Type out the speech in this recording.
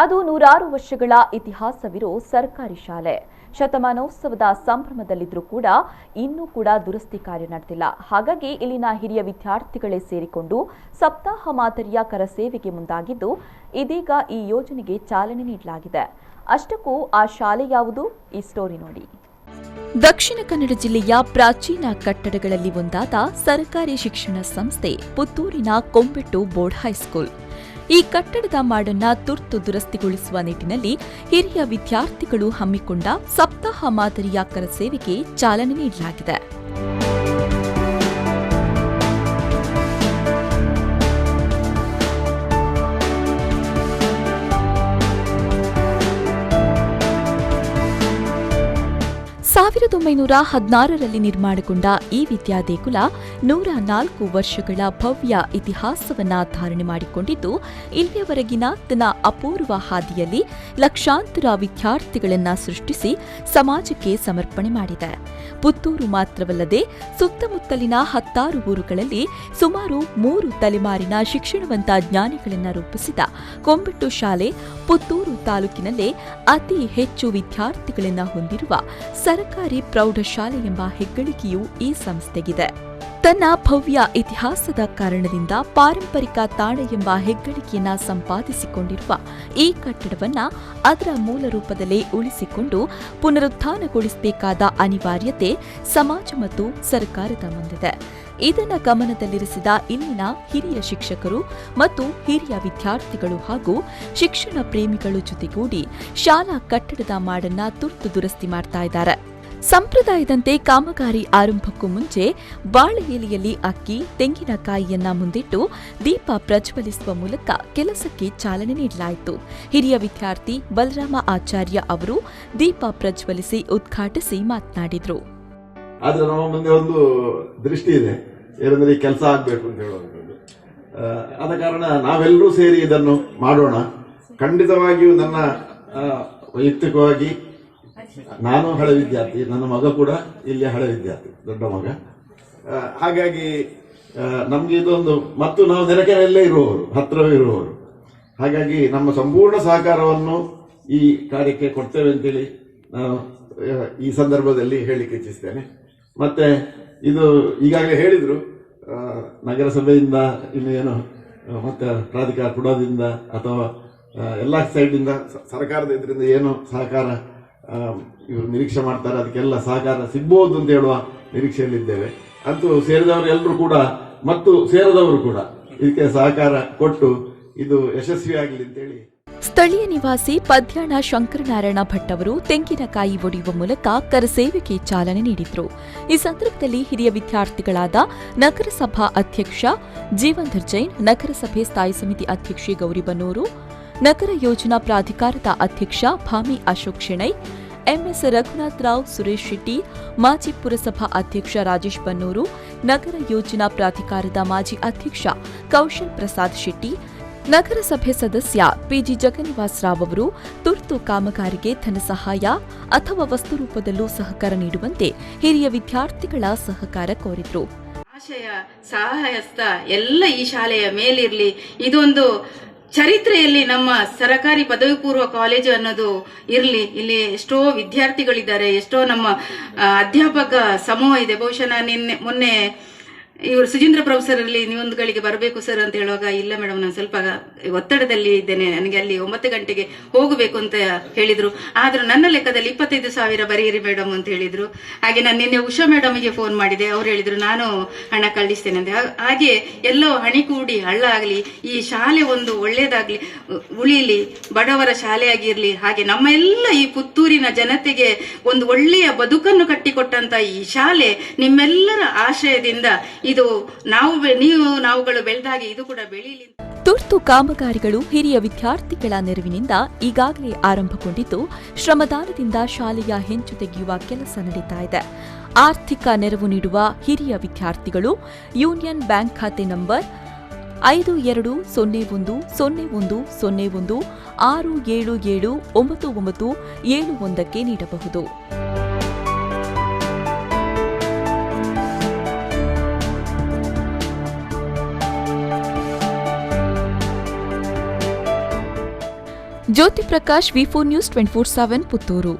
ಅದು ನೂರಾರು ವರ್ಷಗಳ ಇತಿಹಾಸವಿರೋ ಸರ್ಕಾರಿ ಶಾಲೆ. ಶತಮಾನೋತ್ಸವದ ಸಂಭ್ರಮದಲ್ಲಿದ್ರೂ ಕೂಡ ಇನ್ನೂ ಕೂಡ ದುರಸ್ತಿ ಕಾರ್ಯ ನಡೆದಿಲ್ಲ. ಹಾಗಾಗಿ ಇಲ್ಲಿನ ಹಿರಿಯ ವಿದ್ಯಾರ್ಥಿಗಳೇ ಸೇರಿಕೊಂಡು ಸಪ್ತಾಹ ಮಾದರಿಯ ಕರಸೇವೆಗೆ ಮುಂದಾಗಿದ್ದು, ಇದೀಗ ಈ ಯೋಜನೆಗೆ ಚಾಲನೆ ನೀಡಲಾಗಿದೆ. ಅಷ್ಟಕ್ಕೂ ಆ ಶಾಲೆ ಯಾವುದು? ಈ ಸ್ಟೋರಿ ನೋಡಿ. ದಕ್ಷಿಣ ಕನ್ನಡ ಜಿಲ್ಲೆಯ ಪ್ರಾಚೀನ ಕಟ್ಟಡಗಳಲ್ಲಿ ಒಂದಾದ ಸರ್ಕಾರಿ ಶಿಕ್ಷಣ ಸಂಸ್ಥೆ ಪುತ್ತೂರಿನ ಕೊಂಬೆಟ್ಟು ಬೋರ್ಡ್ ಹೈಸ್ಕೂಲ್. ಈ ಕಟ್ಟಡದ ಮಾಡನ್ನ ತುರ್ತು ದುರಸ್ತಿಗೊಳಿಸುವ ನಿಟ್ಟಿನಲ್ಲಿ ಹಿರಿಯ ವಿದ್ಯಾರ್ಥಿಗಳು ಹಮ್ಮಿಕೊಂಡ ಸಪ್ತಾಹ ಮಾದರಿಯ ಕರಸೇವೆಗೆ ಚಾಲನೆ ನೀಡಲಾಗಿದೆ. ಸಾವಿರದ 1916ರಲ್ಲಿ ನಿರ್ಮಾಣಗೊಂಡ ಈ ವಿದ್ಯಾದೇಗುಲ 104 ವರ್ಷಗಳ ಭವ್ಯ ಇತಿಹಾಸವನ್ನ ಧಾರಣೆ ಮಾಡಿಕೊಂಡಿದ್ದು, ಇಲ್ಲಿಯವರೆಗಿನ ತನ್ನ ಅಪೂರ್ವ ಹಾದಿಯಲ್ಲಿ ಲಕ್ಷಾಂತರ ವಿದ್ಯಾರ್ಥಿಗಳನ್ನು ಸೃಷ್ಟಿಸಿ ಸಮಾಜಕ್ಕೆ ಸಮರ್ಪಣೆ ಮಾಡಿದೆ. ಪುತ್ತೂರು ಮಾತ್ರವಲ್ಲದೆ ಸುತ್ತಮುತ್ತಲಿನ 10 ಊರುಗಳಲ್ಲಿ ಸುಮಾರು 3 ತಲೆಮಾರಿನ ಶಿಕ್ಷಣವಂತ ಜ್ಞಾನಿಗಳನ್ನು ರೂಪಿಸಿದ ಕೊಂಬೆಟ್ಟು ಶಾಲೆ ಪುತ್ತೂರು ತಾಲೂಕಿನಲ್ಲೇ ಅತಿ ಹೆಚ್ಚು ವಿದ್ಯಾರ್ಥಿಗಳನ್ನು ಹೊಂದಿರುವ ಸರ್ಕಾರಿ ಪ್ರೌಢಶಾಲೆ ಎಂಬ ಹೆಗ್ಗಳಿಕೆಯೂ ಈ ಸಂಸ್ಥೆಗಿದೆ. ತನ್ನ ಭವ್ಯ ಇತಿಹಾಸದ ಕಾರಣದಿಂದ ಪಾರಂಪರಿಕ ತಾಣ ಎಂಬ ಹೆಗ್ಗಳಿಕೆಯನ್ನ ಸಂಪಾದಿಸಿಕೊಂಡಿರುವ ಈ ಕಟ್ಟಡವನ್ನ ಅದರ ಮೂಲ ರೂಪದಲ್ಲೇ ಉಳಿಸಿಕೊಂಡು ಪುನರುತ್ಥಾನಗೊಳಿಸಬೇಕಾದ ಅನಿವಾರ್ಯತೆ ಸಮಾಜ ಮತ್ತು ಸರ್ಕಾರದ ಮುಂದಿದೆ. ಇದನ್ನ ಗಮನದಲ್ಲಿರಿಸಿದ ಇಲ್ಲಿನ ಹಿರಿಯ ಶಿಕ್ಷಕರು ಮತ್ತು ಹಿರಿಯ ವಿದ್ಯಾರ್ಥಿಗಳು ಹಾಗೂ ಶಿಕ್ಷಣ ಪ್ರೇಮಿಗಳು ಜೊತೆಗೂಡಿ ಶಾಲಾ ಕಟ್ಟಡದ ಮಾಡನ್ನ ತುರ್ತು ದುರಸ್ತಿ ಮಾಡ್ತಾ ಇದ್ದಾರೆ. ಸಂಪ್ರದಾಯದಂತೆ ಕಾಮಗಾರಿ ಆರಂಭಕ್ಕೂ ಮುಂಚೆ ಬಾಳೆ ಎಲೆಯಲ್ಲಿ ಅಕ್ಕಿ, ತೆಂಗಿನಕಾಯಿಯನ್ನ ಮುಂದಿಟ್ಟು ದೀಪ ಪ್ರಜ್ವಲಿಸುವ ಮೂಲಕ ಕೆಲಸಕ್ಕೆ ಚಾಲನೆ ನೀಡಲಾಯಿತು. ಹಿರಿಯ ವಿದ್ಯಾರ್ಥಿ ಬಲರಾಮ ಆಚಾರ್ಯ ಅವರು ದೀಪ ಪ್ರಜ್ವಲಿಸಿ ಉದ್ಘಾಟಿಸಿ ಮಾತನಾಡಿದರು. ಆದ್ರೆ ನಮ್ಮ ಮುಂದೆ ಒಂದು ದೃಷ್ಟಿ ಇದೆ, ಏನಂದ್ರೆ ಈ ಕೆಲಸ ಆಗ್ಬೇಕು ಅಂತ ಹೇಳುವಂಥದ್ದು. ಆದ ಕಾರಣ ನಾವೆಲ್ಲರೂ ಸೇರಿ ಇದನ್ನು ಮಾಡೋಣ. ಖಂಡಿತವಾಗಿಯೂ ನನ್ನ ವೈಯಕ್ತಿಕವಾಗಿ ನಾನು ಹಳೆ ವಿದ್ಯಾರ್ಥಿ, ನನ್ನ ಮಗ ಕೂಡ ಇಲ್ಲಿ ಹಳೆ ವಿದ್ಯಾರ್ಥಿ, ದೊಡ್ಡ ಮಗ. ಹಾಗಾಗಿ ನಮ್ಗೆ ಇದೊಂದು, ಮತ್ತು ನಾವು ನೆರೆಕೆರೆಯಲ್ಲೇ ಇರುವವರು, ಹತ್ತಿರವೇ ಇರುವವರು. ಹಾಗಾಗಿ ನಮ್ಮ ಸಂಪೂರ್ಣ ಸಹಕಾರವನ್ನು ಈ ಕಾರ್ಯಕ್ಕೆ ಕೊಡ್ತೇವೆ ಅಂತೇಳಿ ನಾನು ಈ ಸಂದರ್ಭದಲ್ಲಿ ಹೇಳಿಕ್ಕೆ ಇಚ್ಛಿಸ್ತೇನೆ. ಮತ್ತೆ ಇದು ಈಗಾಗಲೇ ಹೇಳಿದ್ರು, ನಗರಸಭೆಯಿಂದ ಇನ್ನು ಏನು ಮತ್ತೆ ಪ್ರಾಧಿಕಾರ ಕೊಡೋದ್ರಿಂದ ಅಥವಾ ಎಲ್ಲ ಸೈಡಿಂದ ಸರ್ಕಾರದ ಇದರಿಂದ ಏನು ಸಹಕಾರ ಇವರು ನಿರೀಕ್ಷೆ ಮಾಡ್ತಾರೆ, ಅದಕ್ಕೆಲ್ಲ ಸಹಕಾರ ಸಿಗ್ಬಹುದು ಅಂತ ಹೇಳುವ ನಿರೀಕ್ಷೆಯಲ್ಲಿದ್ದೇವೆ. ಅಂತೂ ಸೇರಿದವರು ಎಲ್ಲರೂ ಕೂಡ ಮತ್ತು ಸೇರದವರು ಕೂಡ ಇದಕ್ಕೆ ಸಹಕಾರ ಕೊಟ್ಟು ಇದು ಯಶಸ್ವಿಯಾಗಲಿ ಅಂತೇಳಿ. ಸ್ಥಳೀಯ ನಿವಾಸಿ ಪದ್ಯಾಣ ಶಂಕರನಾರಾಯಣ ಭಟ್ ಅವರು ತೆಂಗಿನಕಾಯಿ ಒಡೆಯುವ ಮೂಲಕ ಕರಸೇವೆಗೆ ಚಾಲನೆ ನೀಡಿದರು. ಈ ಸಂದರ್ಭದಲ್ಲಿ ಹಿರಿಯ ವಿದ್ಯಾರ್ಥಿಗಳಾದ ನಗರಸಭಾ ಅಧ್ಯಕ್ಷ ಜೀವಂಧರ್ ಜೈನ್, ನಗರಸಭೆ ಸ್ಥಾಯಿ ಸಮಿತಿ ಅಧ್ಯಕ್ಷೆ ಗೌರಿಬನ್ನೂರು, ನಗರ ಯೋಜನಾ ಪ್ರಾಧಿಕಾರದ ಅಧ್ಯಕ್ಷ ಭಾಮಿ ಅಶೋಕ್ ಶೆಣೈ, ಎಂಎಸ್ ರಘುನಾಥ್ ರಾವ್, ಸುರೇಶ್ ಶೆಟ್ಟಿ, ಮಾಜಿ ಪುರಸಭಾ ಅಧ್ಯಕ್ಷ ರಾಜೇಶ್ ಬನ್ನೂರು, ನಗರ ಯೋಜನಾ ಪ್ರಾಧಿಕಾರದ ಮಾಜಿ ಅಧ್ಯಕ್ಷ ಕೌಶಲ್ ಪ್ರಸಾದ್ ಶೆಟ್ಟಿ, ನಗರಸಭೆ ಸದಸ್ಯ ಪಿಜಿ ಜಗನ್ನಿವಾಸ್ ರಾವ್ ಅವರು ತುರ್ತು ಕಾಮಗಾರಿಗೆ ಧನ ಸಹಾಯ ಅಥವಾ ವಸ್ತು ರೂಪದಲ್ಲೂ ಸಹಕಾರ ನೀಡುವಂತೆ ಹಿರಿಯ ವಿದ್ಯಾರ್ಥಿಗಳ ಸಹಕಾರ ಕೋರಿದರು. ಆಶಯ ಸಹಾಯಸ್ತ ಎಲ್ಲ ಈ ಶಾಲೆಯ ಮೇಲಿರಲಿ. ಇದೊಂದು ಚರಿತ್ರೆಯಲ್ಲಿ ನಮ್ಮ ಸರಕಾರಿ ಪದವಿ ಪೂರ್ವ ಕಾಲೇಜು ಅನ್ನೋದು ಇರಲಿ. ಇಲ್ಲಿ ಎಷ್ಟೋ ವಿದ್ಯಾರ್ಥಿಗಳಿದ್ದಾರೆ, ಎಷ್ಟೋ ನಮ್ಮ ಅಧ್ಯಾಪಕ ಸಮೂಹ ಇದೆ. ಬಹುಶಃ ನಾನು ಮೊನ್ನೆ ಇವರು ಸುಜೀಂದ್ರ ಪ್ರೊಫೆಸರ್ ಅಲ್ಲಿ ನೀವೊಂದುಗಳಿಗೆ ಬರಬೇಕು ಸರ್ ಅಂತ ಹೇಳುವಾಗ, ಇಲ್ಲ ಮೇಡಮ್ ನಾನು ಸ್ವಲ್ಪ ಒತ್ತಡದಲ್ಲಿ ಇದ್ದೇನೆ, ನನಗೆ ಅಲ್ಲಿ 9 ಗಂಟೆಗೆ ಹೋಗಬೇಕು ಅಂತ ಹೇಳಿದ್ರು. ಆದ್ರೂ ನನ್ನ ಲೆಕ್ಕದಲ್ಲಿ 25,000 ಬರೆಯಿರಿ ಮೇಡಮ್ ಅಂತ ಹೇಳಿದ್ರು. ಹಾಗೆ ನಾನು ನಿನ್ನೆ ಉಷಾ ಮೇಡಮ್ಗೆ ಫೋನ್ ಮಾಡಿದೆ, ಅವ್ರು ಹೇಳಿದ್ರು ನಾನು ಹಣ ಕಳಿಸ್ತೇನೆ ಅಂತ. ಹಾಗೆ ಎಲ್ಲೋ ಹಣಿ ಕೂಡಿ ಹಳ್ಳ ಆಗಲಿ, ಈ ಶಾಲೆ ಒಂದು ಒಳ್ಳೇದಾಗ್ಲಿ, ಉಳಿಲಿ, ಬಡವರ ಶಾಲೆಯಾಗಿರ್ಲಿ. ಹಾಗೆ ನಮ್ಮ ಎಲ್ಲ ಈ ಪುತ್ತೂರಿನ ಜನತೆಗೆ ಒಂದು ಒಳ್ಳೆಯ ಬದುಕನ್ನು ಕಟ್ಟಿಕೊಟ್ಟಂತ ಈ ಶಾಲೆ ನಿಮ್ಮೆಲ್ಲರ ಆಶಯದಿಂದ ಇದು ನಾವುಗಳು ಬೆಳೆದಾಗೆ ಇದು ಕೂಡ ಬೆಳೀಲಿ. ತುರ್ತು ಕಾಮಗಾರಿಗಳು ಹಿರಿಯ ವಿದ್ಯಾರ್ಥಿಗಳ ನೆರವಿನಿಂದ ಈಗಾಗಲೇ ಆರಂಭಗೊಂಡಿದ್ದು, ಶ್ರಮದಾನದಿಂದ ಶಾಲೆಯ ಹೆಂಚು ತೆಗೆಯುವ ಕೆಲಸ ನಡೀತಾ ಇದೆ. ಆರ್ಥಿಕ ನೆರವು ನೀಡುವ ಹಿರಿಯ ವಿದ್ಯಾರ್ಥಿಗಳು ಯೂನಿಯನ್ ಬ್ಯಾಂಕ್ ಖಾತೆ ನಂಬರ್ 52010161779971 ನೀಡಬಹುದು. ಜ್ಯೋತಿ ಪ್ರಕಾಶ್, ವಿ4 ನ್ಯೂಸ್ 24/7 ಪುತ್ತೂರು.